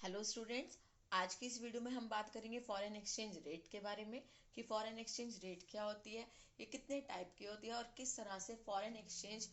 Hello students, आज की इस वीडियो में हम बात करेंगे फॉरेन एक्सचेंज रेट के बारे में कि फॉरेन एक्सचेंज रेट क्या होती है, ये कितने टाइप की होती है और किस तरह से फॉरेन एक्सचेंज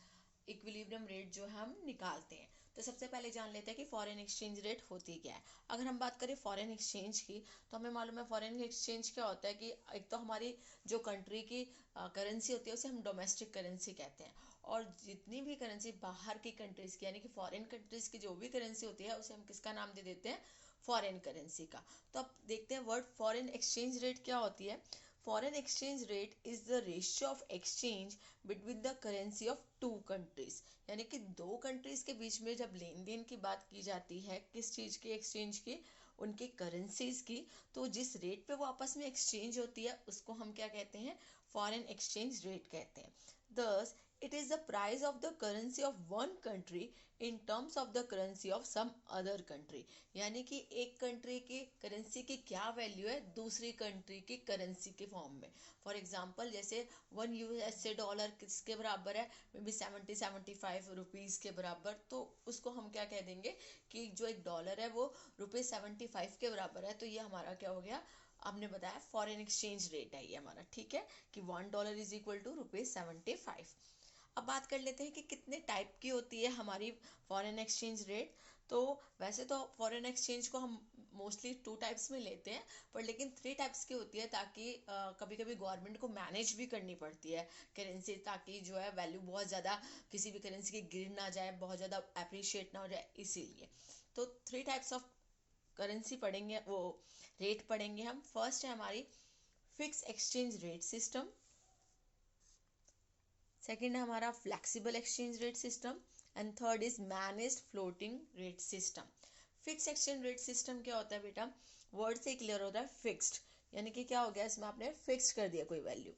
इक्विलिब्रियम रेट जो है हम निकालते हैं। तो सबसे पहले जान लेते हैं कि फॉरेन एक्सचेंज रेट होती क्या है। अगर हम बात करें फॉरेन एक्सचेंज की तो हमें मालूम है फॉरेन एक्सचेंज क्या होता है कि एक तो हमारी जो कंट्री की करेंसी होती है उसे हम डोमेस्टिक करेंसी कहते हैं, और जितनी भी करेंसी बाहर की कंट्रीज की यानी कि फॉरेन कंट्रीज की जो भी करेंसी होती है उसे हम किसका नाम दे देते हैं, फॉरेन करेंसी का। तो अब देखते हैं वर्ड फॉरेन एक्सचेंज रेट क्या होती है। Foreign exchange rate is the ratio of exchange between the currency of two countries, यानी कि दो कंट्रीज के बीच में जब लेन देन की बात की जाती है किस चीज की, एक्सचेंज की, उनकी करेंसीज की, तो जिस रेट पे वो आपस में एक्सचेंज होती है उसको हम क्या कहते हैं, फॉरेन एक्सचेंज रेट कहते हैं। Thus, it is the price of the currency of one country in terms of the currency of some other country, यानी कि एक कंट्री की करेंसी की क्या वैल्यू है दूसरी कंट्री की करेंसी के फॉर्म में। फॉर एग्जांपल जैसे $1 किसके बराबर है, मे बी 75 रुपीज़ के बराबर, तो उसको हम क्या कह देंगे कि जो $1 है वो ₹75 के बराबर है। तो ये हमारा क्या हो गया, आपने बताया फॉरेन एक्सचेंज रेट है ये हमारा, ठीक है, कि $1 इज इक्वल टू ₹75। अब बात कर लेते हैं कि कितने टाइप की होती है हमारी फॉरेन एक्सचेंज रेट। तो वैसे तो फॉरेन एक्सचेंज को हम मोस्टली टू टाइप्स में लेते हैं, पर लेकिन थ्री टाइप्स की होती है ताकि कभी कभी गवर्नमेंट को मैनेज भी करनी पड़ती है करेंसी, ताकि जो है वैल्यू बहुत ज़्यादा किसी भी करेंसी की गिर ना जाए, बहुत ज़्यादा अप्रिशिएट ना हो जाए, इसीलिए। तो थ्री टाइप्स ऑफ करेंसी पढ़ेंगे, वो रेट पढ़ेंगे हम। फर्स्ट है हमारी fix exchange rate system, second है हमारा flexible exchange rate system, and third is managed floating rate system. Fix exchange rate system क्या होता है बेटा, वर्ड से क्लियर होता है फिक्स्ड, यानी कि क्या हो गया, इसमें आपने फिक्स कर दिया कोई value.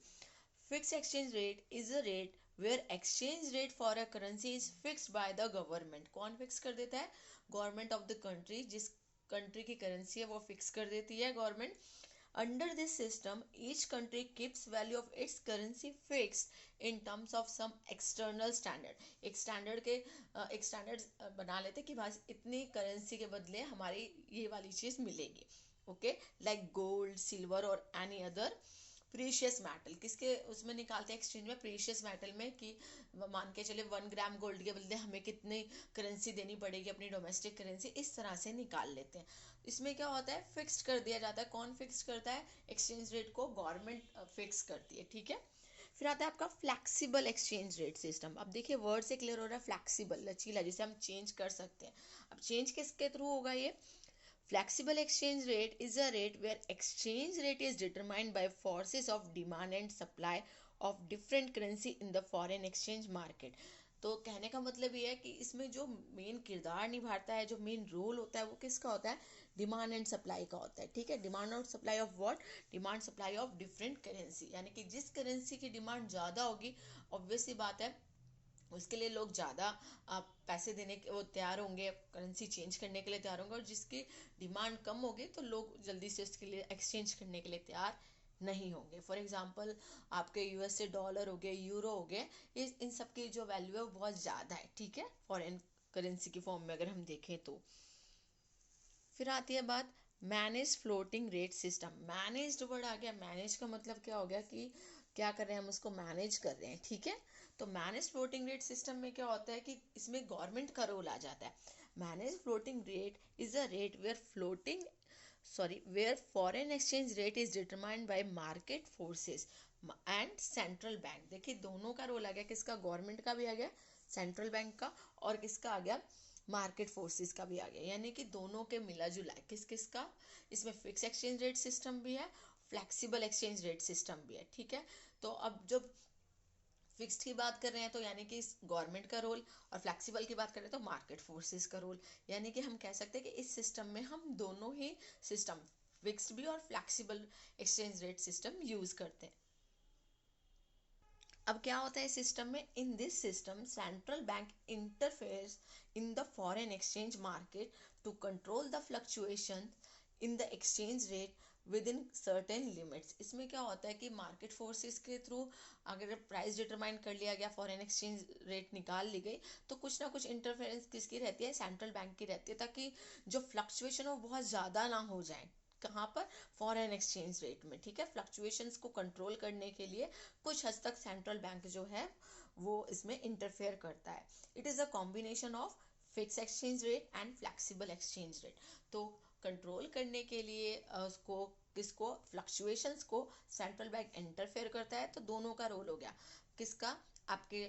Fix exchange rate is a rate where exchange rate for a currency is fixed by the government. कौन फिक्स कर देता है, गवर्नमेंट ऑफ द कंट्री, जिस कंट्री की करेंसी है वो फिक्स कर देती है government. Under this system, each country keeps value of its currency fixed in terms of some external standard. एक स्टैंडर्ड बना लेते कि बस इतनी करेंसी के बदले हमारी ये वाली चीज मिलेगी, ओके, लाइक गोल्ड, सिल्वर और एनी अदर प्रीशियस मेटल। किसके उसमें निकालते हैं एक्सचेंज में, प्रीशियस मेटल में, कि मान के चले 1 ग्राम गोल्ड के बदले हमें कितनी करेंसी देनी पड़ेगी अपनी डोमेस्टिक करेंसी, इस तरह से निकाल लेते हैं। इसमें क्या होता है, फिक्स्ड कर दिया जाता है। कौन फिक्स करता है, एक्सचेंज रेट को गवर्नमेंट फिक्स करती है, ठीक है। फिर आता है आपका फ्लैक्सिबल एक्सचेंज रेट सिस्टम। अब देखिए वर्ड से क्लियर हो रहा है, फ्लैक्सिबल, लचीला, जिसे हम चेंज कर सकते हैं। अब चेंज किसके थ्रू होगा ये, flexible exchange rate is a rate where exchange rate is determined by forces of demand and supply of different currency in the foreign exchange market। तो कहने का मतलब ये है कि इसमें जो मेन किरदार निभाता है, जो मेन रोल होता है, वो किसका होता है, डिमांड एंड सप्लाई का होता है, ठीक है। डिमांड और supply of what, demand supply of different currency, यानी कि जिस करेंसी की डिमांड ज़्यादा होगी, ऑब्वियस सी बात है उसके लिए लोग ज़्यादा पैसे देने के वो तैयार होंगे, करेंसी चेंज करने के लिए तैयार होंगे, और जिसकी डिमांड कम होगी तो लोग जल्दी से उसके लिए एक्सचेंज करने के लिए तैयार नहीं होंगे। फॉर एग्जांपल आपके यूएसए डॉलर हो गए, यूरो हो गए, इन सब की जो वैल्यू है वो बहुत ज़्यादा है, ठीक है, फॉरेन करेंसी की फॉर्म में अगर हम देखें तो। फिर आती है बात manage floating rate system. Managed word आ गया, मैनेज का मतलब क्या हो गया कि क्या कर रहे हैं, हम उसको मैनेज कर रहे हैं, ठीक है। तो मैनेज फ्लोटिंग रेट सिस्टम में क्या होता है कि इसमें गवर्नमेंट का रोल आ जाता है। Manage floating rate is a rate where foreign exchange rate is determined by market forces and central bank. देखिए दोनों का रोल आ गया, किसका, गवर्नमेंट का भी आ गया, सेंट्रल बैंक का, और किसका आ गया, मार्केट फोर्सेस का भी आ गया, यानी कि दोनों के मिला जुला है। किस किस का, इसमें फिक्स एक्सचेंज रेट सिस्टम भी है, फ्लेक्सिबल एक्सचेंज रेट सिस्टम भी है, ठीक है। तो अब जब फिक्स्ड की बात कर रहे हैं तो यानी कि गवर्नमेंट का रोल, और फ्लेक्सिबल की बात कर रहे हैं तो मार्केट फोर्सेस का रोल, यानी कि हम कह सकते हैं कि इस सिस्टम में हम दोनों ही सिस्टम, फिक्स्ड भी और flexible exchange rate system use करते हैं। अब क्या होता है सिस्टम में, in this system central bank interferes in the foreign exchange market to control the fluctuation in the exchange rate within certain limits. इसमें क्या होता है कि मार्केट फोर्सेस के थ्रू अगर प्राइस डिटरमाइन कर लिया गया, फॉरेन एक्सचेंज रेट निकाल ली गई, तो कुछ ना कुछ इंटरफेरेंस किसकी रहती है, सेंट्रल बैंक की रहती है, ताकि जो फ्लक्चुएशन हो बहुत ज़्यादा ना हो जाए। कहाँ पर, फॉरेन एक्सचेंज रेट में, ठीक है। फ्लक्चुएशंस को कंट्रोल करने के लिए कुछ हद तक सेंट्रल बैंक जो है वो इसमें इंटरफेयर करता है। It is a combination of fix exchange rate and flexible exchange rate. तो कंट्रोल करने के लिए उसको किसको, फ्लक्चुएशंस को सेंट्रल बैंक इंटरफेयर करता है। तो दोनों का रोल हो गया, किसका, आपके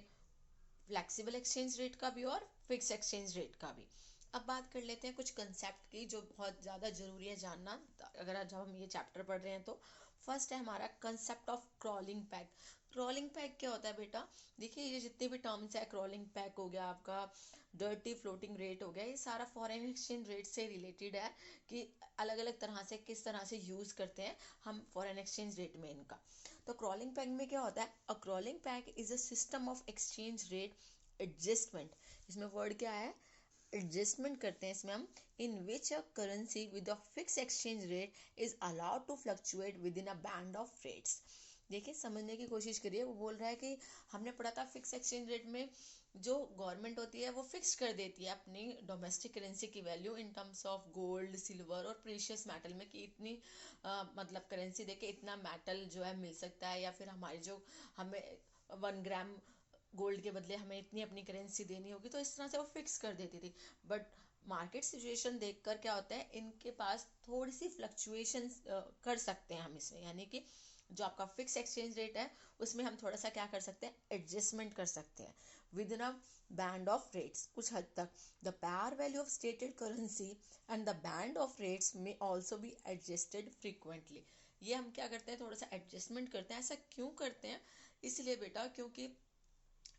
फ्लेक्सिबल एक्सचेंज रेट का भी और फिक्स एक्सचेंज रेट का भी। अब बात कर लेते हैं कुछ कंसेप्ट की जो बहुत ज़्यादा ज़रूरी है जानना अगर जब हम ये चैप्टर पढ़ रहे हैं। तो फर्स्ट है हमारा concept of crawling peg. Crawling peg क्या होता है बेटा, देखिए ये जितने भी टर्म्स है, क्रॉलिंग पैग हो गया आपका, डर्टी फ्लोटिंग रेट हो गया, ये सारा फॉरेन एक्सचेंज रेट से रिलेटेड है कि अलग अलग तरह से किस तरह से यूज़ करते हैं हम फॉरेन एक्सचेंज रेट में इनका। तो क्रॉलिंग पैग में क्या होता है, a crawling peg is a system of exchange rate adjustment. इसमें वर्ड क्या है, एडजस्टमेंट करते हैं इसमें हम, in which a currency with a fix exchange rate is allowed to fluctuate within a band of rates. देखिए समझने की कोशिश करिए, वो बोल रहा है कि हमने पढ़ा था फिक्स एक्सचेंज रेट में जो गवर्नमेंट होती है वो फिक्स कर देती है अपनी डोमेस्टिक करेंसी की value in terms of gold, silver और प्रीशियस मेटल में, कि इतनी मतलब करेंसी देके इतना मेटल जो है मिल सकता है, या फिर हमारी जो हमें 1 ग्राम गोल्ड के बदले हमें इतनी अपनी करेंसी देनी होगी, तो इस तरह से वो फिक्स कर देती थी। बट मार्केट सिचुएशन देखकर क्या होता है, इनके पास थोड़ी सी फ्लक्चुएशन कर सकते हैं हम इसमें, यानी कि जो आपका फिक्स एक्सचेंज रेट है उसमें हम थोड़ा सा क्या कर सकते हैं, एडजस्टमेंट कर सकते हैं within a band of rates कुछ हद तक। The par value of stated currency and the band of rates में ऑल्सो बी एडजस्टेड फ्रीक्वेंटली। ये हम क्या करते हैं, थोड़ा सा एडजस्टमेंट करते हैं। ऐसा क्यों करते हैं, इसलिए बेटा क्योंकि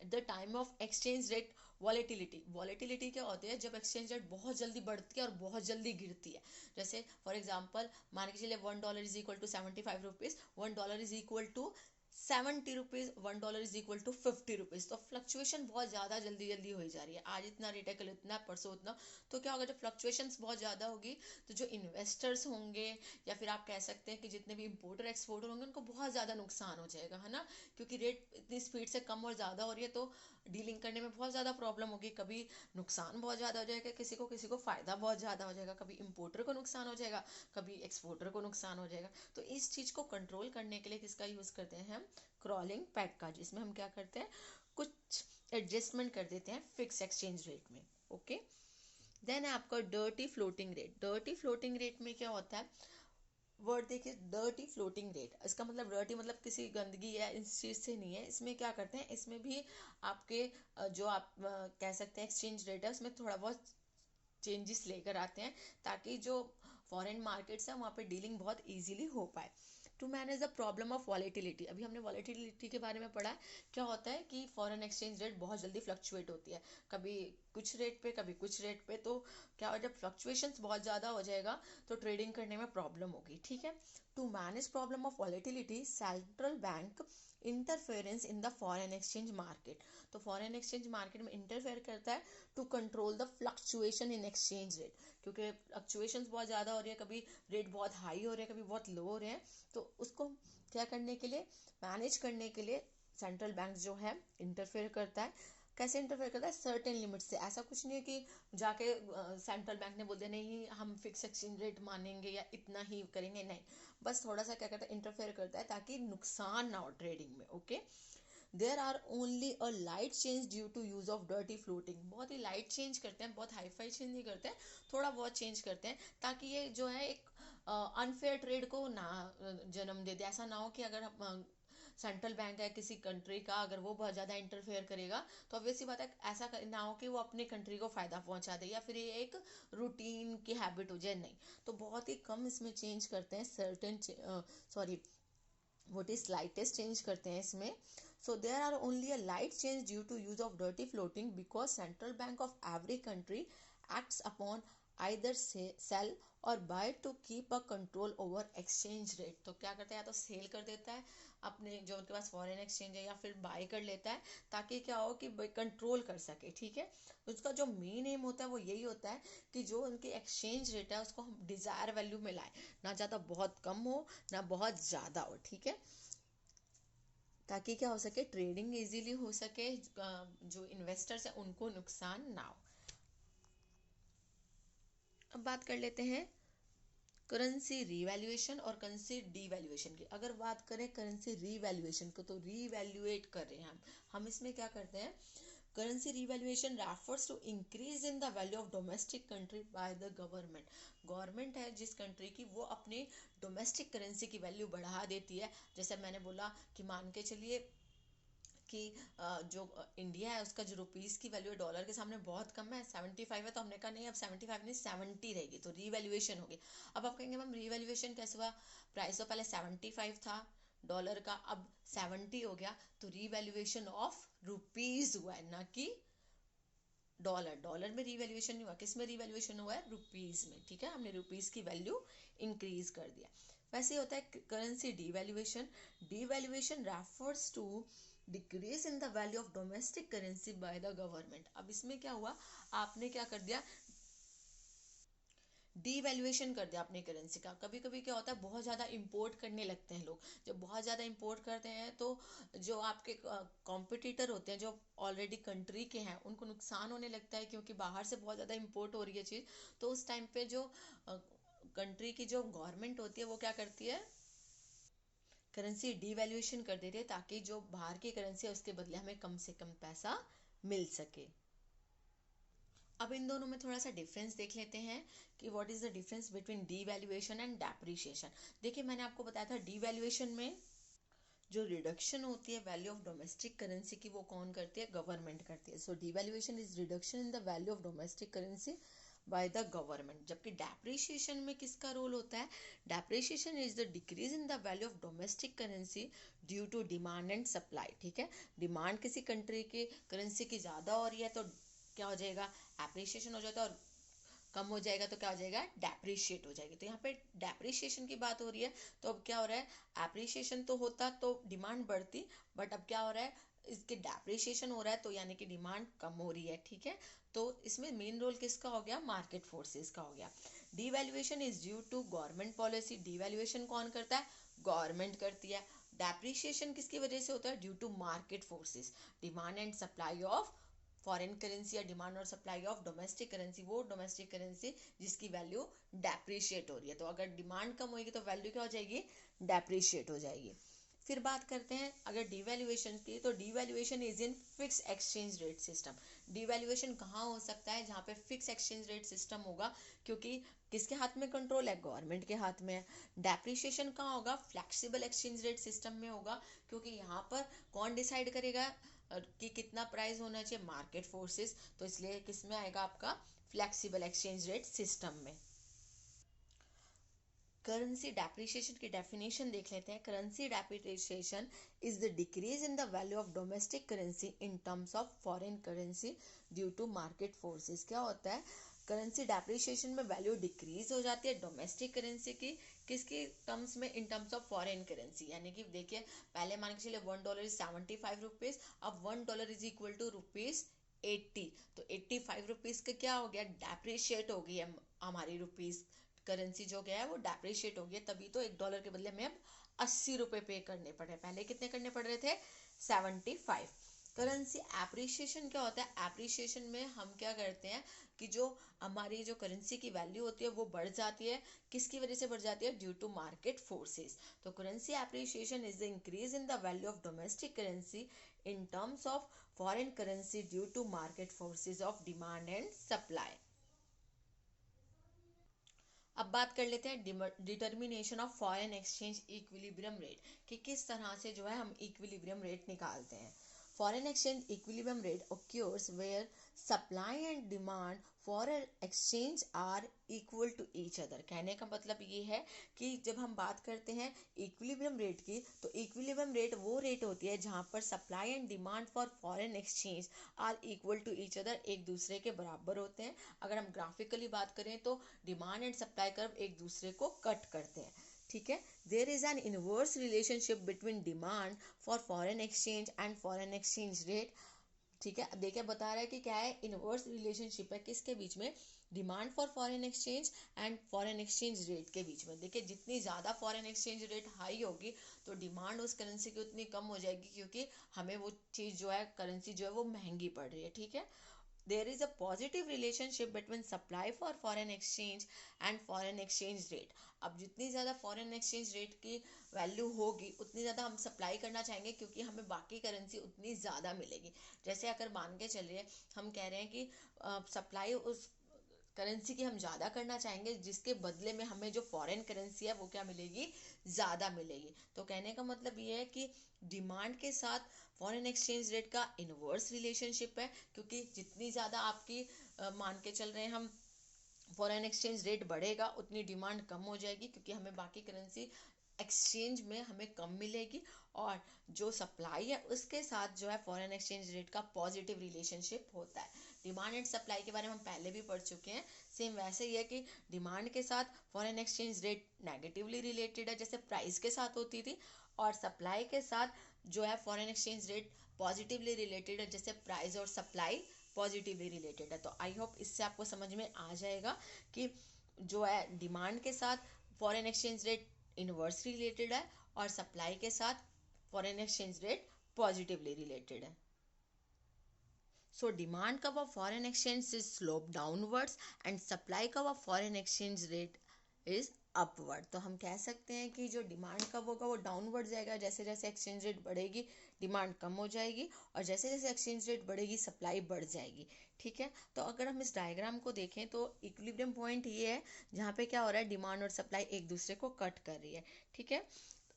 the time of exchange rate volatility, volatility क्या होती है, जब एक्सचेंज रेट बहुत जल्दी बढ़ती है और बहुत जल्दी गिरती है। जैसे फॉर एग्जांपल मान के चलिए $1 is equal to 75 rupees, $1 is equal to 70 rupees, $1 is equal to 50 rupees. तो फ्लक्चुएशन बहुत ज़्यादा जल्दी जल्दी हो जा रही है, आज इतना रेट है कल इतना परसों उतना। तो क्या होगा, जब फ्लक्चुएशंस बहुत ज़्यादा होगी तो जो इन्वेस्टर्स होंगे या फिर आप कह सकते हैं कि जितने भी इंपोर्टर एक्सपोर्टर होंगे उनको बहुत ज़्यादा नुकसान हो जाएगा, है ना। क्योंकि रेट इतनी स्पीड से कम और ज़्यादा हो रही है, तो डीलिंग करने में बहुत ज़्यादा प्रॉब्लम होगी। कभी नुकसान बहुत ज़्यादा हो जाएगा, किसी को फ़ायदा बहुत ज़्यादा हो जाएगा, कभी इंपोर्टर को नुकसान हो जाएगा, कभी एक्सपोर्टर को नुकसान हो जाएगा। तो इस चीज़ को कंट्रोल करने के लिए किसका यूज़ करते हैं हम, क्रॉलिंग पैग का, जिसमें हम क्या करते हैं, कुछ एडजस्टमेंट कर देते हैं फिक्स एक्सचेंज रेट में। ओके, देन है आपका dirty floating rate. Dirty floating rate में क्या होता है, वर्ड देखिए, डर्टी फ्लोटिंग रेट, इसका मतलब डर्टी मतलब किसी गंदगी या इस चीज़ से नहीं है। इसमें क्या करते हैं, इसमें भी आपके जो आप कह सकते हैं एक्सचेंज रेट है उसमें थोड़ा बहुत चेंजेस लेकर आते हैं, ताकि जो फॉरेन मार्केट्स है वहाँ पे डीलिंग बहुत इजीली हो पाए। To manage the problem of volatility, अभी हमने वॉलेटिलिटी के बारे में पढ़ा है। क्या होता है कि फॉरेन एक्सचेंज रेट बहुत जल्दी फ्लक्चुएट होती है, कभी कुछ रेट पे कभी कुछ रेट पे। तो क्या हो, जब फ्लक्चुएशंस बहुत ज़्यादा हो जाएगा तो ट्रेडिंग करने में प्रॉब्लम होगी, ठीक है। To manage problem of volatility, central bank interference in the foreign exchange market, तो फॉरेन एक्सचेंज मार्केट में इंटरफेयर करता है to control the fluctuation in exchange rate, क्योंकि फ्लक्चुएशंस बहुत ज़्यादा हो रही है, कभी रेट बहुत हाई हो रहे हैं, कभी बहुत लो हो रहे हैं। तो उसको क्या करने के लिए, मैनेज करने के लिए सेंट्रल बैंक जो है इंटरफेयर करता है। कैसे इंटरफेयर करता है, सर्टेन लिमिट से। ऐसा कुछ नहीं है कि जाके सेंट्रल बैंक ने बोल दिया नहीं हम फिक्स एक्सचेंज रेट मानेंगे या इतना ही करेंगे, नहीं, बस थोड़ा सा क्या करता है, इंटरफेयर करता है ताकि नुकसान ना हो ट्रेडिंग में। Okay, there are only a light change due to use of dirty floating, बहुत ही लाइट चेंज करते हैं, बहुत हाईफाई चेंज नहीं करते हैं, थोड़ा बहुत चेंज करते हैं, ताकि ये जो है एक अनफेयर ट्रेड को ना जन्म दे दे। ऐसा ना हो कि अगर सेंट्रल बैंक है किसी कंट्री का, अगर वो बहुत ज़्यादा इंटरफेयर करेगा तो ऑब्वियसली बात है ऐसा ना हो कि वो अपनी कंट्री को फ़ायदा पहुंचा दे या फिर ये एक रूटीन की हैबिट हो जाए, नहीं। तो बहुत ही कम इसमें चेंज करते हैं, certain sorry what is slightest change करते हैं इसमें। so there are only a light change due to use of dirty floating because central bank of every country acts upon either से सेल और by two keep a control over exchange rate. तो क्या करता है, या तो cell कर देता है अपने जो उनके पास फॉरेन एक्सचेंज है, या फिर बाय कर लेता है ताकि क्या हो कि कंट्रोल कर सके, ठीक है। उसका जो मेन एम होता है वो यही होता है कि जो उनकी एक्सचेंज रेट है उसको हम डिजायर वैल्यू में लाए, ना ज़्यादा बहुत कम हो ना बहुत ज़्यादा हो, ठीक है, ताकि क्या हो सके, ट्रेडिंग इजीली हो सके, जो इन्वेस्टर्स हैं उनको नुकसान ना हो। अब बात कर लेते हैं करेंसी रीवैल्यूएशन और करेंसी डीवैल्यूएशन की। अगर बात करें करेंसी रीवैल्यूएशन को, तो रीवैल्यूएट कर रहे हैं हम इसमें क्या करते हैं, currency revaluation refers to increase in the value of domestic country by the government. Government है जिस कंट्री की, वो अपने डोमेस्टिक करेंसी की वैल्यू बढ़ा देती है। जैसे मैंने बोला कि मान के चलिए कि जो इंडिया है उसका जो रुपीस की वैल्यू है डॉलर के सामने बहुत कम है, 75 है, तो हमने कहा नहीं अब 75 नहीं 70 रहेगी, तो रीवैल्यूएशन होगी। अब आप कहेंगे मैम रीवैल्यूएशन कैसे हुआ, प्राइस तो पहले 75 था डॉलर का, अब 70 हो गया, तो रीवैल्यूएशन ऑफ रुपीज हुआ है, ना कि डॉलर। डॉलर में रीवैल्यूएशन नहीं हुआ, किस में रीवैल्यूएशन हुआ है, रुपीज में, ठीक है, हमने रुपीज की वैल्यू इंक्रीज कर दिया। वैसे होता है currency devaluation. Devaluation refers to decrease in the value of domestic currency by the government. अब इसमें क्या हुआ, आपने क्या कर दिया, डीवैल्यूएशन कर दिया अपनी करेंसी का। कभी कभी क्या होता है, बहुत ज़्यादा इंपोर्ट करने लगते हैं लोग। जब बहुत ज़्यादा इंपोर्ट करते हैं तो जो आपके कॉम्पिटिटर होते हैं जो ऑलरेडी कंट्री के हैं उनको नुकसान होने लगता है, क्योंकि बाहर से बहुत ज़्यादा इंपोर्ट हो रही है चीज़। तो उस टाइम पे जो कंट्री की जो गवर्नमेंट होती है वो क्या करती है, करेंसी डीवैल्यूएशन कर देती है, ताकि जो बाहर की करेंसी है उसके बदले हमें कम से कम पैसा मिल सके। अब इन दोनों में थोड़ा सा डिफरेंस देख लेते हैं कि what is the difference between devaluation and depreciation. देखिए मैंने आपको बताया था डीवैल्यूएशन में जो रिडक्शन होती है वैल्यू ऑफ डोमेस्टिक करेंसी की, वो कौन करती है, गवर्नमेंट करती है। So devaluation is reduction in the value of domestic currency by the government. जबकि डेप्रिसिएशन में किसका रोल होता है, depreciation is the decrease in the value of domestic currency due to demand and supply, ठीक है। Demand किसी country की currency की ज़्यादा हो रही है तो क्या हो जाएगा, एप्रिसिएशन हो जाता है, और कम हो जाएगा तो क्या हो जाएगा, डेप्रिशिएट हो जाएगी। तो यहाँ पे डेप्रिशिएशन की बात हो रही है, तो अब क्या हो रहा है, एप्रिशिएशन तो होता तो डिमांड बढ़ती, बट अब क्या हो रहा है, इसके डेप्रिशिएशन हो रहा है तो यानी कि डिमांड कम हो रही है, ठीक है। तो इसमें मेन रोल किसका हो गया, मार्केट फोर्सेस का हो गया। Devaluation is due to government policy. Devaluation कौन करता है, गवर्नमेंट करती है। डेप्रिशिएशन किसकी वजह से होता है, due to market forces, demand and supply of foreign currency या डिमांड और सप्लाई ऑफ डोमेस्टिक करेंसी, वो डोमेस्टिक करेंसी जिसकी वैल्यू डेप्रिशिएट हो रही है। तो अगर डिमांड कम होगी तो वैल्यू क्या हो जाएगी, डेप्रिशिएट हो जाएगी। फिर बात करते हैं अगर डिवैल्यूएशन की, तो devaluation is in fix exchange rate system. Devaluation कहाँ हो सकता है, जहाँ पे फिक्स एक्सचेंज रेट सिस्टम होगा, क्योंकि किसके हाथ में कंट्रोल है, गवर्नमेंट के हाथ में है। डेप्रिशिएशन कहाँ होगा, फ्लेक्सिबल एक्सचेंज रेट सिस्टम में होगा, क्योंकि यहाँ पर कौन डिसाइड करेगा कि कितना प्राइस होना चाहिए, मार्केट फोर्सेस। तो इसलिए किस में आएगा आपका, फ्लेक्सिबल एक्सचेंज रेट सिस्टम में। करेंसी डेप्रिसिएशन की डेफिनेशन देख लेते हैं। Currency depreciation is the decrease in the value of domestic currency in terms of foreign currency due to market forces. क्या होता है, करेंसी डेप्रिसिएशन में वैल्यू डिक्रीज हो जाती है डोमेस्टिक करेंसी की, किसकी टर्म्स में, in terms of foreign currency. यानी कि देखिए पहले मान के चलिए $1 इज 75 रुपीज, अब $1 इज इक्वल टू रुपीज 80, तो 85 रुपीज का क्या हो गया, डेप्रिशिएट हो गई है हमारी रुपीज करेंसी, जो गया है वो डेप्रिशिएट हो गया, तभी तो $1 के बदले में अब 80 रुपए पे करने पड़ रहे, पहले कितने करने पड़ रहे थे, 75। करेंसी एप्रिसिएशन क्या होता है, एप्रिसिएशन में हम क्या करते हैं कि जो हमारी जो करेंसी की वैल्यू होती है वो बढ़ जाती है, किसकी वजह से बढ़ जाती है, ड्यू टू मार्केट फोर्सेस। तो currency appreciation is the increase in the value of domestic currency in terms of foreign currency due to market forces of demand and supply. अब बात कर लेते हैं determination of foreign exchange equilibrium rate, कि किस तरह से जो है हम इक्विलिब्रियम रेट निकालते हैं। Foreign exchange equilibrium rate occurs where supply and demand for an exchange are equal to each other. कहने का मतलब ये है कि जब हम बात करते हैं इक्विलिब्रियम रेट की, तो इक्विलिब्रियम रेट वो रेट होती है जहाँ पर supply and demand for foreign exchange are equal to each other, एक दूसरे के बराबर होते हैं. अगर हम ग्राफिकली बात करें तो डिमांड एंड सप्लाई कर्व एक दूसरे को कट करते हैं. ठीक है. There is an inverse relationship between demand for foreign exchange and foreign exchange rate. ठीक है. अब देखिए बता रहा है कि क्या है, इनवर्स रिलेशनशिप है किसके बीच में, demand for foreign exchange and foreign exchange rate के बीच में. देखिए जितनी ज़्यादा फॉरेन एक्सचेंज रेट हाई होगी तो डिमांड उस करेंसी की उतनी कम हो जाएगी, क्योंकि हमें वो चीज़ जो है, करेंसी जो है वो महंगी पड़ रही है. ठीक है. There is a positive relationship between supply for foreign exchange and foreign exchange rate. अब जितनी ज़्यादा फॉरेन एक्सचेंज रेट की वैल्यू होगी उतनी ज़्यादा हम सप्लाई करना चाहेंगे, क्योंकि हमें बाकी करेंसी उतनी ज़्यादा मिलेगी. जैसे अगर मान के चलिए हम कह रहे हैं कि सप्लाई उस करेंसी की हम ज़्यादा करना चाहेंगे जिसके बदले में हमें जो फॉरेन करेंसी है वो क्या मिलेगी, ज़्यादा मिलेगी. तो कहने का मतलब ये है कि डिमांड के साथ फॉरेन एक्सचेंज रेट का इनवर्स रिलेशनशिप है, क्योंकि जितनी ज़्यादा आपकी मान के चल रहे हैं हम फॉरेन एक्सचेंज रेट बढ़ेगा उतनी डिमांड कम हो जाएगी, क्योंकि हमें बाकी करेंसी एक्सचेंज में हमें कम मिलेगी. और जो सप्लाई है उसके साथ जो है फॉरेन एक्सचेंज रेट का पॉजिटिव रिलेशनशिप होता है. डिमांड एंड सप्लाई के बारे में हम पहले भी पढ़ चुके हैं. सेम वैसे ही है कि डिमांड के साथ foreign exchange rate negatively related है जैसे प्राइस के साथ होती थी, और सप्लाई के साथ जो है foreign exchange rate positively related है जैसे प्राइस और सप्लाई पॉजिटिवली रिलेटेड है. तो आई होप इससे आपको समझ में आ जाएगा कि जो है डिमांड के साथ foreign exchange rate inversely related है और सप्लाई के साथ foreign exchange rate positively related है. So demand curve of foreign exchange is slope downwards and supply curve of foreign exchange rate is upward. तो हम कह सकते हैं कि जो डिमांड कर्व होगा वो डाउनवर्ड जाएगा, जैसे जैसे एक्सचेंज रेट बढ़ेगी डिमांड कम हो जाएगी, और जैसे जैसे एक्सचेंज रेट बढ़ेगी सप्लाई बढ़ जाएगी. ठीक है. तो अगर हम इस डायग्राम को देखें तो इक्विलिब्रियम पॉइंट ये है जहाँ पे क्या हो रहा है, डिमांड और सप्लाई एक दूसरे को कट कर रही है. ठीक है.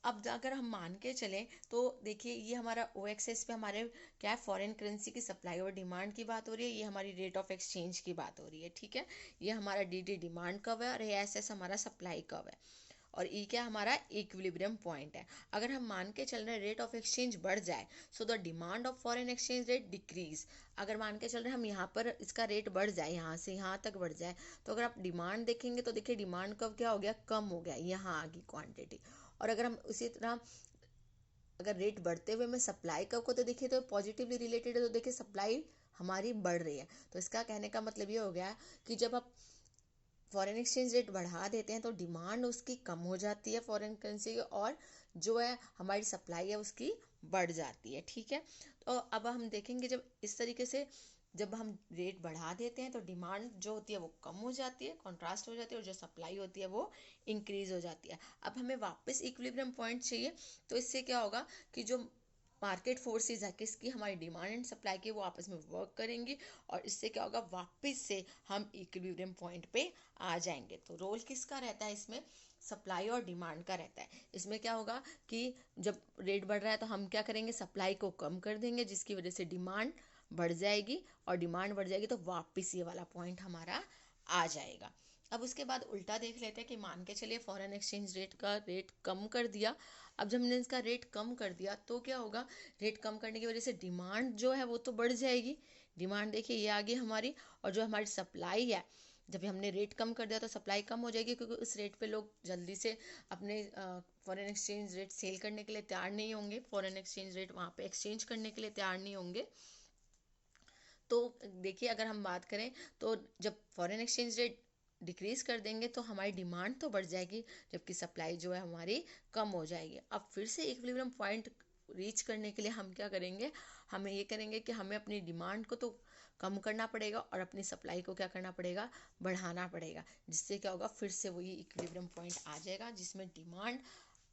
अब अगर हम मान के चलें तो देखिए ये हमारा ओ एक्सेस पे हमारे क्या है, फॉरेन करेंसी की सप्लाई और डिमांड की बात हो रही है, ये हमारी रेट ऑफ एक्सचेंज की बात हो रही है. ठीक है. ये हमारा डी डी डिमांड कर्व है और ए एस एस हमारा सप्लाई कर्व है, और ई क्या हमारा इक्विलिब्रियम पॉइंट है. अगर हम मान के चल रहे हैं रेट ऑफ एक्सचेंज बढ़ जाए so the demand of foreign exchange rate decrease. अगर मान के चल रहे हैं हम यहाँ पर इसका रेट बढ़ जाए, यहाँ से यहाँ तक बढ़ जाए, तो अगर आप डिमांड देखेंगे तो देखिए डिमांड कब क्या हो गया, कम हो गया, यहाँ आ गई क्वांटिटी. और अगर हम उसी तरह अगर रेट बढ़ते हुए मैं सप्लाई कब को तो देखिए तो पॉजिटिवली रिलेटेड है, तो देखिए सप्लाई हमारी बढ़ रही है. तो इसका कहने का मतलब ये हो गया कि जब आप फॉरेन एक्सचेंज रेट बढ़ा देते हैं तो डिमांड उसकी कम हो जाती है फॉरेन करेंसी की, और जो है हमारी सप्लाई है उसकी बढ़ जाती है. ठीक है. तो अब हम देखेंगे जब इस तरीके से जब हम रेट बढ़ा देते हैं तो डिमांड जो होती है वो कम हो जाती है, कॉन्ट्रास्ट हो जाती है, और जो सप्लाई होती है वो इंक्रीज हो जाती है. अब हमें वापस इक्विलिब्रियम पॉइंट चाहिए, तो इससे क्या होगा कि जो मार्केट फोर्सेस है किसकी, हमारी डिमांड एंड सप्लाई की, वो आपस में वर्क करेंगी, और इससे क्या होगा, वापस से हम इक्विलिब्रियम पॉइंट पे आ जाएंगे. तो रोल किसका रहता है इसमें, सप्लाई और डिमांड का रहता है. इसमें क्या होगा कि जब रेट बढ़ रहा है तो हम क्या करेंगे, सप्लाई को कम कर देंगे, जिसकी वजह से डिमांड बढ़ जाएगी, और डिमांड बढ़ जाएगी तो वापस ये वाला पॉइंट हमारा आ जाएगा. अब उसके बाद उल्टा देख लेते हैं कि मान के चलिए फॉरेन एक्सचेंज रेट का रेट कम कर दिया. अब जब हमने इसका रेट कम कर दिया तो क्या होगा, रेट कम करने की वजह से डिमांड जो है वो तो बढ़ जाएगी. डिमांड देखिए ये आ गई हमारी, और जो हमारी सप्लाई है जब हमने रेट कम कर दिया तो सप्लाई कम हो जाएगी, क्योंकि उस रेट पे लोग जल्दी से अपने फॉरेन एक्सचेंज रेट सेल करने के लिए तैयार नहीं होंगे, फॉरेन एक्सचेंज रेट वहाँ पे एक्सचेंज करने के लिए तैयार नहीं होंगे. तो देखिए अगर हम बात करें तो जब फॉरेन एक्सचेंज रेट डिक्रीज कर देंगे तो हमारी डिमांड तो बढ़ जाएगी, जबकि सप्लाई जो है हमारी कम हो जाएगी. अब फिर से इक्विलिब्रियम पॉइंट रीच करने के लिए हम क्या करेंगे, हमें ये करेंगे कि हमें अपनी डिमांड को तो कम करना पड़ेगा और अपनी सप्लाई को क्या करना पड़ेगा, बढ़ाना पड़ेगा, जिससे क्या होगा, फिर से वही इक्विलिब्रियम पॉइंट आ जाएगा जिसमें डिमांड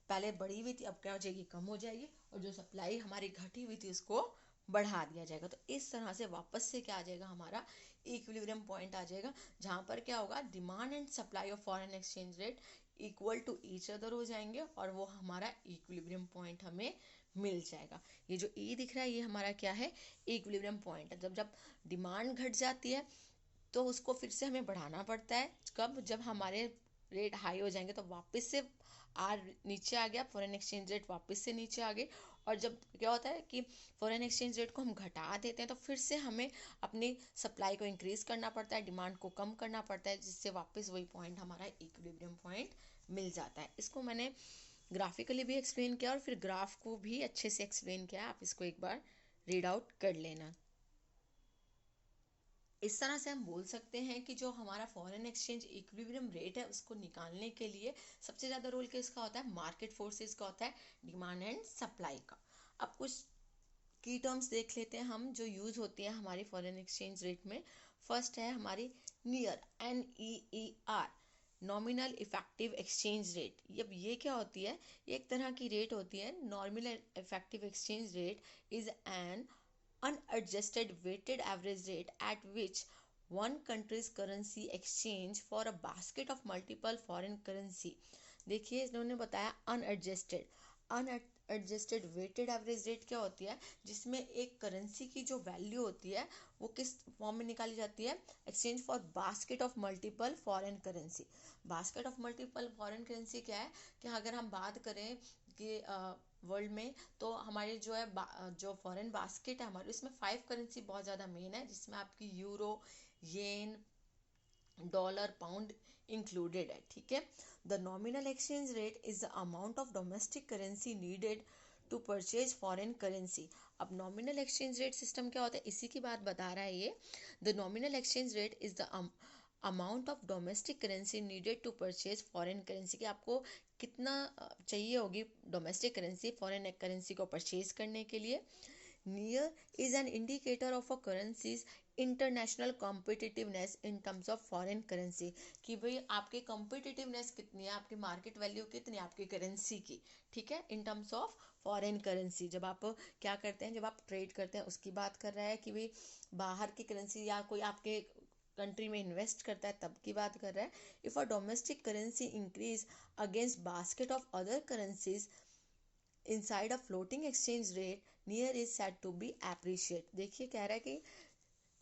पहले बढ़ी हुई थी अब क्या हो जाएगी, कम हो जाएगी, और जो सप्लाई हमारी घटी हुई थी उसको बढ़ा दिया जाएगा. तो इस तरह से वापस से क्या आ जाएगा, हमारा इक्विलिब्रियम पॉइंट आ जाएगा, जहाँ पर क्या होगा, demand and supply of foreign exchange rate equal to each other हो जाएंगे और वो हमारा इक्विलिब्रियम पॉइंट हमें मिल जाएगा। ये जो ई दिख रहा है ये हमारा क्या है, इक्विलिब्रियम पॉइंट है। जब जब डिमांड घट जाती है तो उसको फिर से हमें बढ़ाना पड़ता है। कब, जब हमारे रेट हाई हो जाएंगे तो वापस से आर नीचे आ गया, फॉरेन एक्सचेंज रेट वापस से नीचे आ गए। और जब क्या होता है कि फॉरेन एक्सचेंज रेट को हम घटा देते हैं तो फिर से हमें अपनी सप्लाई को इंक्रीज करना पड़ता है, डिमांड को कम करना पड़ता है, जिससे वापस वही पॉइंट हमारा इक्विलिब्रियम पॉइंट मिल जाता है। इसको मैंने ग्राफिकली भी एक्सप्लेन किया और फिर ग्राफ को भी अच्छे से एक्सप्लेन किया, आप इसको एक बार रीड आउट कर लेना। इस तरह से हम बोल सकते हैं कि जो हमारा फॉरेन एक्सचेंज इक्विलिब्रियम रेट है उसको निकालने के लिए सबसे ज़्यादा रोल किसका होता है, मार्केट फोर्सेस का होता है, डिमांड एंड सप्लाई का। अब कुछ की टर्म्स देख लेते हैं हम जो यूज होती है हमारी फॉरेन एक्सचेंज रेट में। फर्स्ट है हमारी near, NEER, nominal effective exchange rate. ये क्या होती है, ये एक तरह की रेट होती है। Nominal effective exchange rate is an unadjusted weighted average rate at which one country's currency exchange for a basket of multiple foreign currency। देखिए इन्होंने बताया अनएडजस्टेड वेटेड एवरेज रेट क्या होती है, जिसमें एक करेंसी की जो वैल्यू होती है वो किस फॉर्म में निकाली जाती है, exchange for basket of multiple foreign currency. Basket of multiple foreign currency क्या है कि अगर हम बात करें कि वर्ल्ड में, तो हमारी जो है जो फॉरेन बास्केट है हमारी, उसमें 5 करेंसी बहुत ज़्यादा मेन है, जिसमें आपकी euro, yen, dollar, pound included है। ठीक है, the nominal exchange rate is the amount of domestic currency needed to purchase foreign currency. अब नॉमिनल एक्सचेंज रेट सिस्टम क्या होता है, इसी की बात बता रहा है ये। The nominal exchange rate is the amount of domestic currency needed to purchase foreign currency, कि आपको कितना चाहिए होगी डोमेस्टिक करेंसी फॉरेन करेंसी को परचेज करने के लिए। Near is an indicator of a currencies international competitiveness in terms of foreign currency, कि भाई आपकी कॉम्पिटिटिवनेस कितनी है, आपकी मार्केट वैल्यू कितनी है आपकी करेंसी की। ठीक है, इन टर्म्स ऑफ फॉरेन करेंसी। जब आप क्या करते हैं, जब आप ट्रेड करते हैं उसकी बात कर रहा है कि भाई बाहर की करेंसी या कोई आपके कंट्री में इन्वेस्ट करता है तब की बात कर रहा है। If a domestic currency increase against basket of other currencies inside a floating exchange rate, near is said to be appreciate। देखिए कह रहा है कि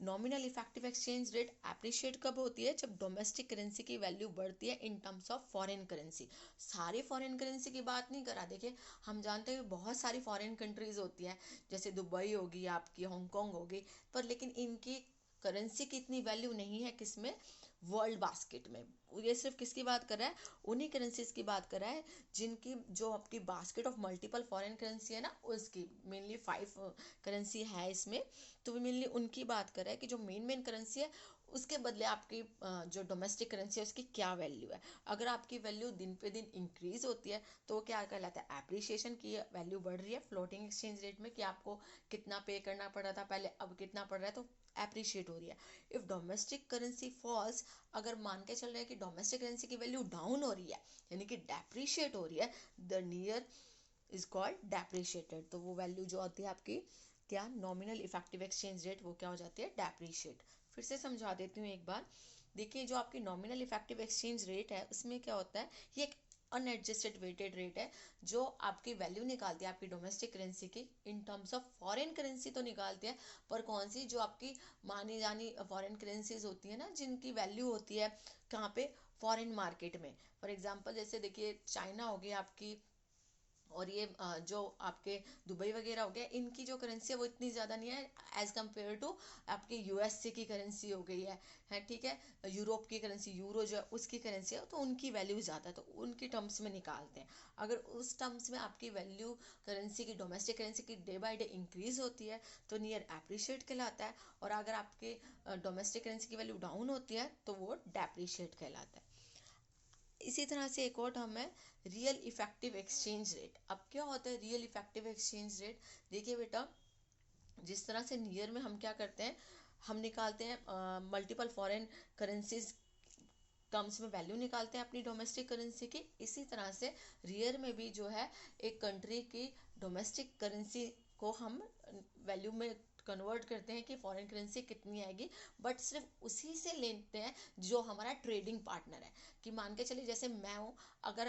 nominal effective exchange rate appreciate कब होती है, जब डोमेस्टिक करेंसी की वैल्यू बढ़ती है इन टर्म्स ऑफ फॉरेन करेंसी। सारी फॉरेन करेंसी की बात नहीं करा, देखिए हम जानते हैं बहुत सारी फॉरेन कंट्रीज होती हैं, जैसे दुबई होगी आपकी, हांगकांग होगी, पर लेकिन इनकी करेंसी की इतनी वैल्यू नहीं है किसमें, वर्ल्ड बास्केट में। ये सिर्फ किसकी बात कर रहा है, उन्हीं करेंसीज की बात कर रहा है जिनकी जो आपकी basket of multiple foreign currency है ना, उसकी मेनली 5 करेंसी है इसमें, तो वो मेनली उनकी बात कर रहा है कि जो मेन करेंसी है उसके बदले आपकी जो डोमेस्टिक करेंसी है उसकी क्या वैल्यू है। अगर आपकी वैल्यू दिन पे दिन इंक्रीज होती है तो वो क्या कहलाता है, एप्रिसिएशन की वैल्यू बढ़ रही है फ्लोटिंग एक्सचेंज रेट में, कि आपको कितना पे करना पड़ रहा था पहले, अब कितना पड़ रहा है, तो एप्रिशिएट हो रही है। इफ डोमेस्टिक करेंसी फॉल्स, अगर मान के चल रहे हैं कि डोमेस्टिक करेंसी की वैल्यू डाउन हो रही है यानी कि डेप्रिशिएट हो रही है, the near is called depreciated. तो वो वैल्यू जो होती है आपकी क्या, नॉमिनल इफेक्टिव एक्सचेंज रेट, वो क्या हो जाती है, डेप्रिशिएट। फिर से समझा देती हूँ एक बार। देखिए जो आपकी नॉमिनल इफेक्टिव एक्सचेंज रेट है उसमें क्या होता है, ये एक अनएडजस्टेड वेटेड रेट है जो आपकी वैल्यू निकालती है आपकी डोमेस्टिक करेंसी की इन टर्म्स ऑफ फॉरेन करेंसी, तो निकालती है, पर कौन सी, जो आपकी मानी जानी फॉरेन करेंसीज होती है ना, जिनकी वैल्यू होती है कहाँ पे, फॉरेन मार्केट में। फॉर एग्जांपल जैसे देखिए चाइना हो गई आपकी, और ये जो आपके दुबई वगैरह हो गया, इनकी जो करेंसी है वो इतनी ज़्यादा नहीं है एज कम्पेयर टू आपकी यूएसए की करेंसी हो गई है ठीक है, यूरोप की करेंसी, यूरो जो है उसकी करेंसी है, तो उनकी वैल्यू ज़्यादा है तो उनकी टर्म्स में निकालते हैं। अगर उस टर्म्स में आपकी वैल्यू करेंसी की, डोमेस्टिक करेंसी की डे बाई डे इंक्रीज होती है तो नियर एप्रिशिएट कहलाता है, और अगर आपके डोमेस्टिक करेंसी की वैल्यू डाउन होती है तो वो डेप्रिशिएट कहलाता है। इसी तरह से एक और टर्म है रियल इफेक्टिव एक्सचेंज रेट। अब क्या होता है रियल इफेक्टिव एक्सचेंज रेट, देखिए बेटा जिस तरह से नियर में हम क्या करते हैं, हम निकालते हैं मल्टीपल फॉरेन करेंसीज टर्म्स में वैल्यू निकालते हैं अपनी डोमेस्टिक करेंसी की, इसी तरह से रियर में भी जो है एक कंट्री की डोमेस्टिक करेंसी को हम वैल्यू में कन्वर्ट करते हैं कि फॉरेन करेंसी कितनी आएगी, बट सिर्फ उसी से लेते हैं जो हमारा ट्रेडिंग पार्टनर है। कि मान के चलिए जैसे मैं हूँ, अगर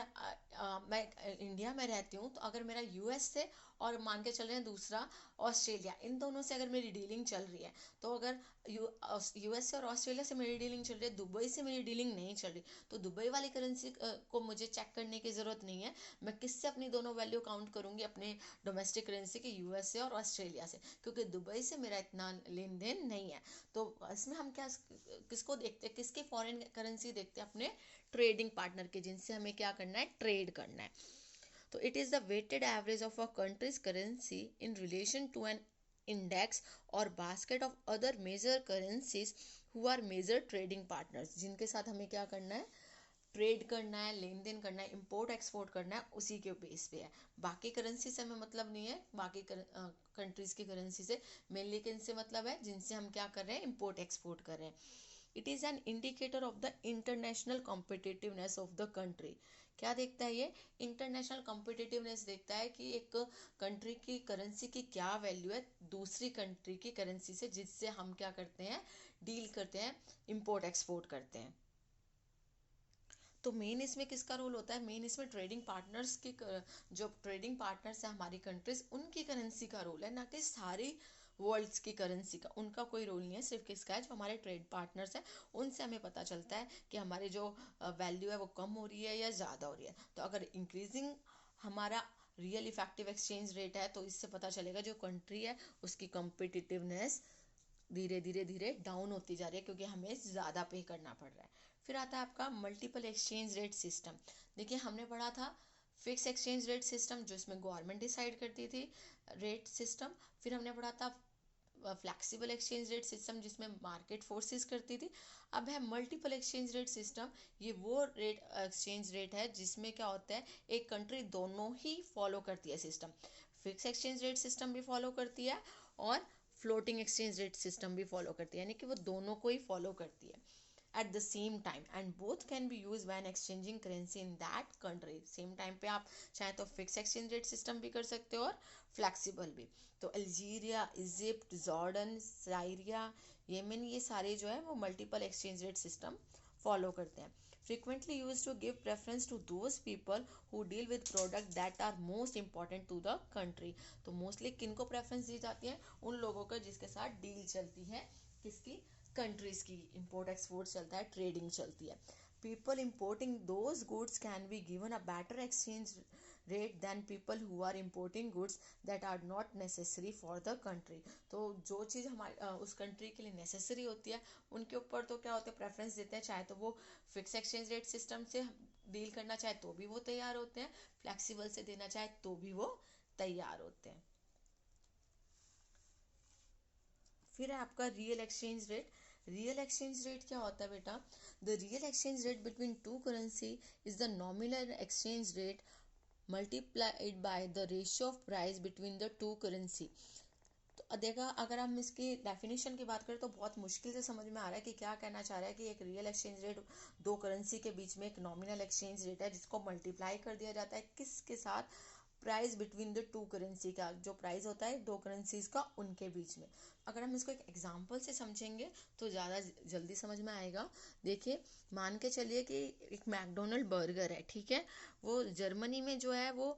मैं इंडिया में रहती हूँ, तो अगर मेरा यूएस से और मान के चल रहे हैं दूसरा ऑस्ट्रेलिया, इन दोनों से अगर मेरी डीलिंग चल रही है, तो अगर यूएस से और ऑस्ट्रेलिया से मेरी डीलिंग चल रही है, दुबई से मेरी डीलिंग नहीं चल रही, तो दुबई वाली करेंसी को मुझे चेक करने की ज़रूरत नहीं है। मैं किससे अपनी दोनों वैल्यू काउंट करूंगी? अपने डोमेस्टिक करेंसी की, यूएस से और ऑस्ट्रेलिया से, क्योंकि दुबई से मेरा इतना लेन देन नहीं है। तो इसमें हम क्या किसको देखते हैं, किसकी फॉरेन करेंसी देखते हैं? अपने ट्रेडिंग पार्टनर के, जिनसे हमें क्या करना है? ट्रेड करना है। तो it is the weighted average of a country's currency in relation to an index और basket of other major currencies who are major trading partners, जिनके साथ हमें क्या करना है? ट्रेड करना है, लेन देन करना है, इंपोर्ट एक्सपोर्ट करना है, उसी के बेस पे है। बाकी करेंसी से हमें मतलब नहीं है, बाकी कंट्रीज की करेंसी से मेनली किनसे मतलब है? जिनसे हम क्या कर रहे हैं? इंपोर्ट एक्सपोर्ट कर रहे हैं। It is an indicator of the international competitiveness of the country. क्या देखता है ये? इंटरनेशनल कॉम्पिटिटिवनेस देखता है कि एक कंट्री की करेंसी की क्या वैल्यू है दूसरी कंट्री की करेंसी से, जिससे हम क्या करते हैं? डील करते हैं, इंपोर्ट एक्सपोर्ट करते हैं। तो मेन इसमें किसका रोल होता है? मेन इसमें ट्रेडिंग पार्टनर्स की, जो ट्रेडिंग पार्टनर्स है हमारी कंट्रीज, उनकी करेंसी का रोल है, ना कि सारी वर्ल्ड्स की करेंसी का। उनका कोई रोल नहीं है, सिर्फ किसका है? जो हमारे ट्रेड पार्टनर्स हैं, उनसे हमें पता चलता है कि हमारी जो वैल्यू है वो कम हो रही है या ज़्यादा हो रही है। तो अगर इंक्रीजिंग हमारा रियल इफेक्टिव एक्सचेंज रेट है, तो इससे पता चलेगा जो कंट्री है उसकी कॉम्पिटिटिवनेस धीरे धीरे धीरे डाउन होती जा रही है, क्योंकि हमें ज़्यादा पे करना पड़ रहा है। फिर आता है आपका मल्टीपल एक्सचेंज रेट सिस्टम। देखिए हमने पढ़ा था फिक्स एक्सचेंज रेट सिस्टम, जो इसमें गवर्नमेंट डिसाइड करती थी रेट सिस्टम। फिर हमने पढ़ा था फ्लैक्सिबल एक्सचेंज रेट सिस्टम, जिसमें मार्केट फोर्सेस करती थी। अब है मल्टीपल एक्सचेंज रेट सिस्टम। ये वो रेट एक्सचेंज रेट है जिसमें क्या होता है? एक कंट्री दोनों ही फॉलो करती है system. Fix exchange rate system भी फॉलो करती है और फ्लोटिंग एक्सचेंज रेट सिस्टम भी फॉलो करती है, यानी कि वो दोनों को ही फॉलो करती है at the same time, and both can be used when exchanging currency in that country। Same time पे आप चाहे तो फिक्स एक्सचेंज रेट सिस्टम भी कर सकते हो और फ्लैक्सिबल भी। तो Algeria, Egypt, Jordan, Syria, Yemen, ये सारे जो है वो multiple exchange rate system follow करते हैं। frequently used to give preference to those people who deal with product that are most important to the country। तो मोस्टली किनको प्रेफरेंस दी जाती है? उन लोगों को जिसके साथ डील चलती है, किसकी? कंट्रीज की। इंपोर्ट एक्सपोर्ट चलता है, ट्रेडिंग चलती है। People importing those goods can be given a better exchange rate than people who are importing goods that are not necessary for the country. तो जो चीज़ हमारे उस कंट्री के लिए नेसेसरी होती है, उनके ऊपर तो क्या होता है? प्रेफरेंस देते हैं। चाहे तो वो फिक्स एक्सचेंज रेट सिस्टम से डील करना चाहे तो भी वो तैयार होते हैं, फ्लैक्सिबल से देना चाहे तो भी वो तैयार होते हैं। फिर है आपका real exchange rate. Real exchange rate क्या होता है बेटा? The real exchange rate between two currency is the nominal exchange rate multiplied by the ratio of price between the two currency. तो देखा, अगर हम इसकी डेफिनेशन की बात करें तो बहुत मुश्किल से समझ में आ रहा है कि क्या कहना चाह रहा है। कि एक रियल एक्सचेंज रेट दो करेंसी के बीच में एक नॉमिनल एक्सचेंज रेट है, जिसको मल्टीप्लाई कर दिया जाता है किसके साथ? Price between the two currency का, जो प्राइस होता है दो करेंसीज का, उनके बीच में। अगर हम इसको एक एग्जांपल से समझेंगे तो ज़्यादा जल्दी समझ में आएगा। देखिए, मान के चलिए कि एक मैकडोनल्ड बर्गर है, ठीक है। वो जर्मनी में जो है वो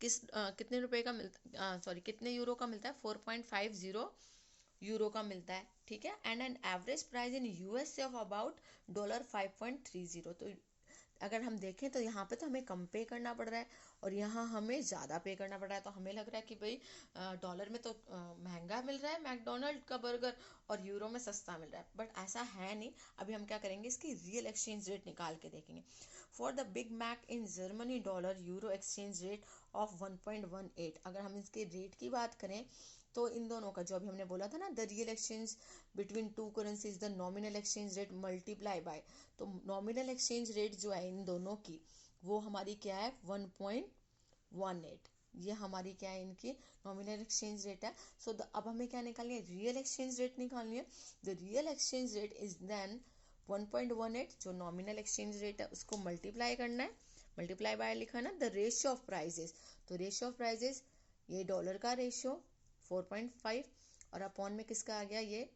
कितने रुपए का मिलता, सॉरी कितने यूरो का मिलता है? 4.50 यूरो का मिलता है, ठीक है। And an average price in USA of about $5.30। तो अगर हम देखें तो यहाँ पे तो हमें कम पे करना पड़ रहा है और यहाँ हमें ज़्यादा पे करना पड़ रहा है। तो हमें लग रहा है कि भाई डॉलर में तो महंगा मिल रहा है मैकडोनल्ड का बर्गर और यूरो में सस्ता मिल रहा है, बट ऐसा है नहीं। अभी हम क्या करेंगे? इसकी रियल एक्सचेंज रेट निकाल के देखेंगे। For the Big Mac in Germany dollar euro exchange rate of 1.18। अगर हम इसके रेट की बात करें तो इन दोनों का, जो अभी हमने बोला था ना, the real exchange between two currencies the nominal exchange rate multiply by, तो नॉमिनल एक्सचेंज रेट जो है इन दोनों की, वो हमारी क्या है? 1.18। ये हमारी क्या है? इनकी नॉमिनल एक्सचेंज रेट है। सो अब हमें क्या निकालनी है? रियल एक्सचेंज रेट निकालनी है। The real exchange rate is then 1.18, जो नॉमिनल एक्सचेंज रेट है उसको मल्टीप्लाई करना है, मल्टीप्लाई बाय लिखा ना द रेशियो ऑफ प्राइजेस। तो रेशियो ऑफ प्राइजेस, ये डॉलर का रेशियो 4.5 और अपॉन में किसका आ गया ये,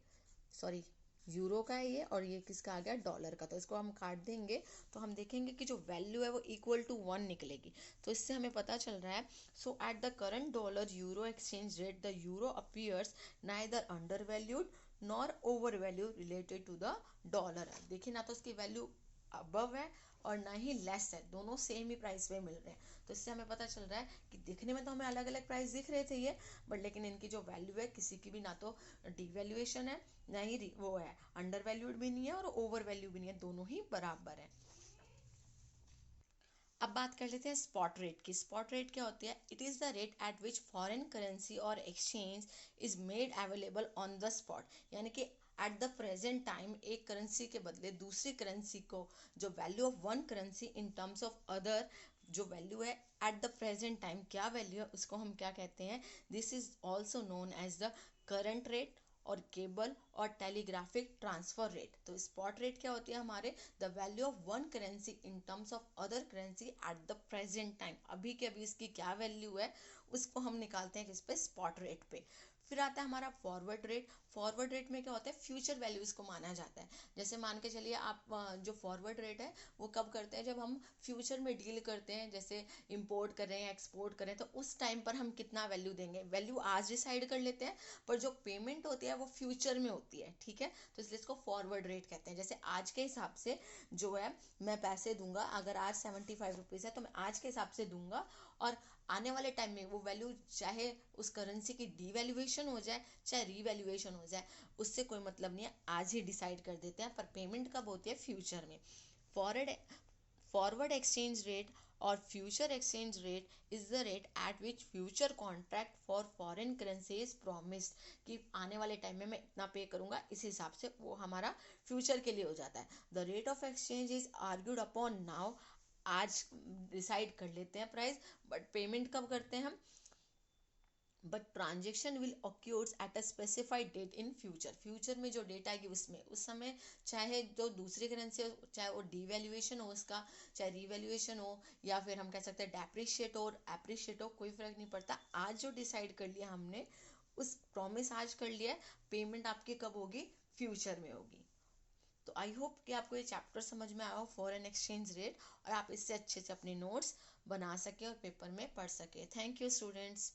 सॉरी यूरो का है ये, और ये किसका आ गया, डॉलर का। तो इसको हम काट देंगे तो हम देखेंगे कि जो वैल्यू है वो इक्वल टू 1 निकलेगी। तो इससे हमें पता चल रहा है, so at the current dollar euro exchange rate the euro appears neither under valued nor over value related to the dollar. देखिए ना तो इसकी वैल्यू अबव है और ना ही लेस है, दोनों सेम ही प्राइस पे मिल रहे हैं। तो इससे हमें पता चल रहा है कि दिखने में तो हमें अलग अलग प्राइस दिख रहे थे ये, बट लेकिन इनकी जो वैल्यू है किसी की भी ना तो डिवैल्यूएशन है ना ही वो है, अंडर वैल्यूड भी नहीं है और ओवर वैल्यू भी नहीं है, दोनों ही बराबर है। अब बात कर लेते हैं स्पॉट रेट की। स्पॉट रेट क्या होती है, it is the rate at which foreign currency और exchange is made available on the spot, यानी कि एट द प्रेजेंट टाइम एक करेंसी के बदले दूसरी करेंसी को जो value of one currency in terms of other, जो वैल्यू है एट द प्रेजेंट टाइम क्या वैल्यू है उसको हम क्या कहते हैं, this is also known as the current rate और केबल और टेलीग्राफिक ट्रांसफर रेट। तो स्पॉट रेट क्या होती है हमारे, the value of one currency in terms of other currency eight the present time, अभी के अभी इसकी क्या वैल्यू है उसको हम निकालते हैं किस पे, स्पॉट रेट पे। फिर आता है हमारा फॉरवर्ड रेट। फॉरवर्ड रेट में क्या होता है, फ्यूचर वैल्यूज को माना जाता है। जैसे मान के चलिए आप जो फॉरवर्ड रेट है वो कब करते हैं, जब हम फ्यूचर में डील करते हैं, जैसे इंपोर्ट कर रहे हैं एक्सपोर्ट कर रहे हैं, तो उस टाइम पर हम कितना वैल्यू देंगे, वैल्यू आज डिसाइड कर लेते हैं, पर जो पेमेंट होती है वो फ्यूचर में होती है, ठीक है। तो इसलिए इसको फॉरवर्ड रेट कहते हैं। जैसे आज के हिसाब से जो है मैं पैसे दूंगा, अगर आज 75 रुपीज़ है तो मैं आज के हिसाब से दूंगा, और आने वाले टाइम में वो वैल्यू चाहे उस करेंसी की डीवैल्यूएशन हो जाए चाहे रीवैल्यूएशन हो जाए, उससे कोई मतलब नहीं है, आज ही डिसाइड कर देते हैं, पर पेमेंट कब होती है, फ्यूचर में। फॉरवर्ड फॉरवर्ड एक्सचेंज रेट और future exchange rate is the rate at which future contract for foreign currency is promised, कि आने वाले टाइम में मैं इतना पे करूंगा, इस हिसाब से वो हमारा फ्यूचर के लिए हो जाता है। The rate of exchange is argued upon now, आज डिसाइड कर लेते हैं प्राइस, बट पेमेंट कब करते हैं हम, but transaction will occurs at a specified date in future, future में जो डेट आएगी उसमें उस समय चाहे जो दूसरी करेंसी हो, चाहे वो डिवैल्यूएशन हो उसका, चाहे रिवैल्यूएशन हो, या फिर हम कह सकते हैं डेप्रिशिएट हो एप्रिशिएट हो, कोई फर्क नहीं पड़ता, आज जो डिसाइड कर लिया हमने उस प्रॉमिस आज कर लिया है, पेमेंट आपकी कब होगी, फ्यूचर में होगी। तो आई होप कि आपको ये चैप्टर समझ में आया हो, फॉरेन एक्सचेंज रेट, और आप इससे अच्छे से अपने नोट्स बना सके और पेपर में पढ़ सके। Thank you students.